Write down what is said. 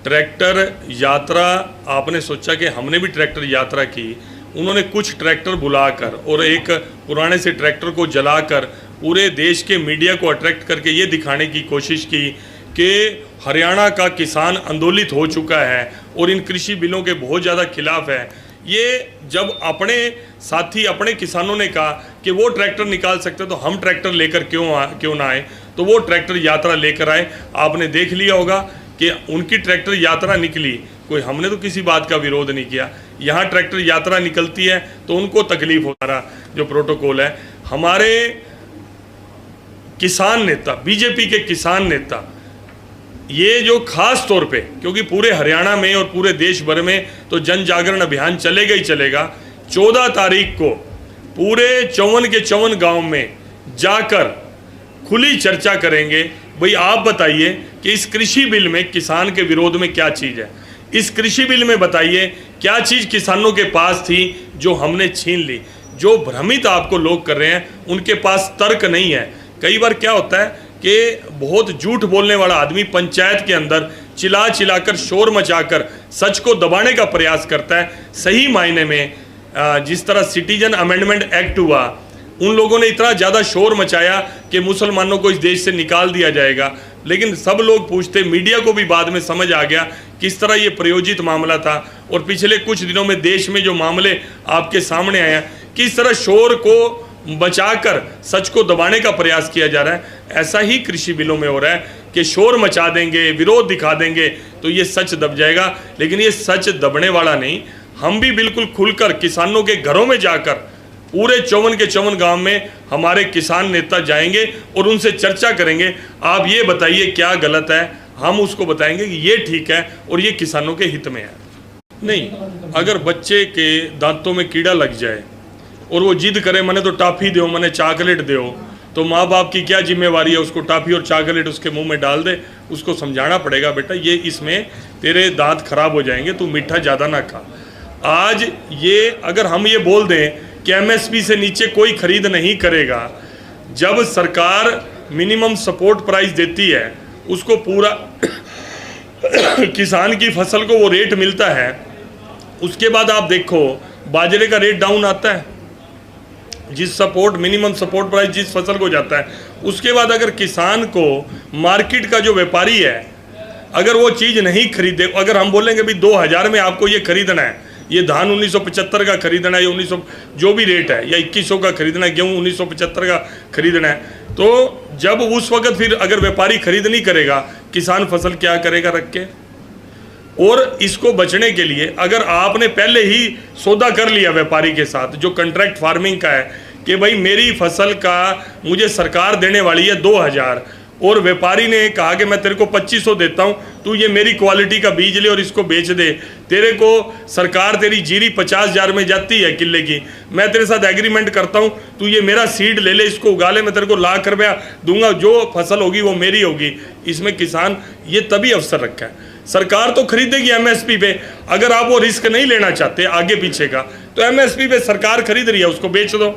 Tractor यात्रा आपने सोचा कि हमने भी ट्रैक्टर यात्रा की। उन्होंने कुछ ट्रैक्टर बुलाकर और एक पुराने से ट्रैक्टर को जलाकर पूरे देश के मीडिया को अट्रैक्ट करके ये दिखाने की कोशिश की कि हरियाणा का किसान आंदोलित हो चुका है और इन कृषि बिलों के बहुत ज़्यादा खिलाफ है। ये जब अपने साथी अपने किसानों ने कहा कि वो ट्रैक्टर निकाल सकते तो हम ट्रैक्टर लेकर क्यों ना आए, तो वो ट्रैक्टर यात्रा लेकर आए। आपने देख लिया होगा कि उनकी ट्रैक्टर यात्रा निकली, कोई हमने तो किसी बात का विरोध नहीं किया। यहाँ ट्रैक्टर यात्रा निकलती है तो उनको तकलीफ हो रहा। जो प्रोटोकॉल है, हमारे किसान नेता, बीजेपी के किसान नेता, ये जो खास तौर पे, क्योंकि पूरे हरियाणा में और पूरे देश भर में तो जन जागरण अभियान चलेगा ही चलेगा, 14 तारीख को पूरे 54 के 54 गांव में जाकर खुली चर्चा करेंगे। भाई आप बताइए कि इस कृषि बिल में किसान के विरोध में क्या चीज़ है, इस कृषि बिल में बताइए क्या चीज़ किसानों के पास थी जो हमने छीन ली। जो भ्रमित आपको लोग कर रहे हैं उनके पास तर्क नहीं है। कई बार क्या होता है कि बहुत झूठ बोलने वाला आदमी पंचायत के अंदर चिल्लाकर शोर मचाकर सच को दबाने का प्रयास करता है। सही मायने में जिस तरह सिटीजन अमेंडमेंट एक्ट हुआ, उन लोगों ने इतना ज़्यादा शोर मचाया कि मुसलमानों को इस देश से निकाल दिया जाएगा, लेकिन सब लोग पूछते, मीडिया को भी बाद में समझ आ गया किस तरह ये प्रयोजित मामला था। और पिछले कुछ दिनों में देश में जो मामले आपके सामने आए हैं, किस तरह शोर को बचाकर सच को दबाने का प्रयास किया जा रहा है, ऐसा ही कृषि बिलों में हो रहा है कि शोर मचा देंगे, विरोध दिखा देंगे तो ये सच दब जाएगा। लेकिन ये सच दबने वाला नहीं। हम भी बिल्कुल खुलकर किसानों के घरों में जाकर पूरे 54 के 54 गांव में हमारे किसान नेता जाएंगे और उनसे चर्चा करेंगे। आप ये बताइए क्या गलत है, हम उसको बताएंगे कि ये ठीक है और ये किसानों के हित में है। नहीं, अगर बच्चे के दांतों में कीड़ा लग जाए और वो जिद करे मैंने तो टॉफ़ी दो, मैंने चॉकलेट दो, तो माँ बाप की क्या जिम्मेवारी है उसको टॉफ़ी और चॉकलेट उसके मुंह में डाल दे। उसको समझाना पड़ेगा, बेटा ये इसमें तेरे दांत खराब हो जाएंगे, तू मीठा ज़्यादा ना खा। आज ये अगर हम ये बोल दें कि एमएसपी से नीचे कोई खरीद नहीं करेगा, जब सरकार मिनिमम सपोर्ट प्राइस देती है उसको पूरा किसान की फसल को वो रेट मिलता है, उसके बाद आप देखो बाजरे का रेट डाउन आता है, जिस सपोर्ट मिनिमम सपोर्ट प्राइस जिस फसल को जाता है, उसके बाद अगर किसान को मार्केट का जो व्यापारी है अगर वो चीज़ नहीं खरीदे, अगर हम बोलेंगे भी 2000 में आपको ये खरीदना है, ये धान 1975 का खरीदना है, या 1900 जो भी रेट है, या 2100 का खरीदना है, गेहूँ 1975 का खरीदना है, तो जब उस वक्त फिर अगर व्यापारी खरीद नहीं करेगा, किसान फसल क्या करेगा रख के। और इसको बचने के लिए अगर आपने पहले ही सौदा कर लिया व्यापारी के साथ, जो कॉन्ट्रैक्ट फार्मिंग का है, कि भाई मेरी फसल का मुझे सरकार देने वाली है 2000 और व्यापारी ने कहा कि मैं तेरे को 2500 देता हूँ, तू ये मेरी क्वालिटी का बीज ले और इसको बेच दे, तेरे को सरकार तेरी जीरी 50,000 में जाती है किले की, मैं तेरे साथ एग्रीमेंट करता हूँ, तू ये मेरा सीड ले ले, इसको उगा ले, मैं तेरे को लाख रुपया दूंगा, जो फसल होगी वो मेरी होगी। इसमें किसान ये तभी अवसर रखा है। सरकार तो खरीदेगी एमएसपी पे, अगर आप वो रिस्क नहीं लेना चाहते आगे पीछे का, तो एमएसपी पे सरकार खरीद रही है, उसको बेच दो।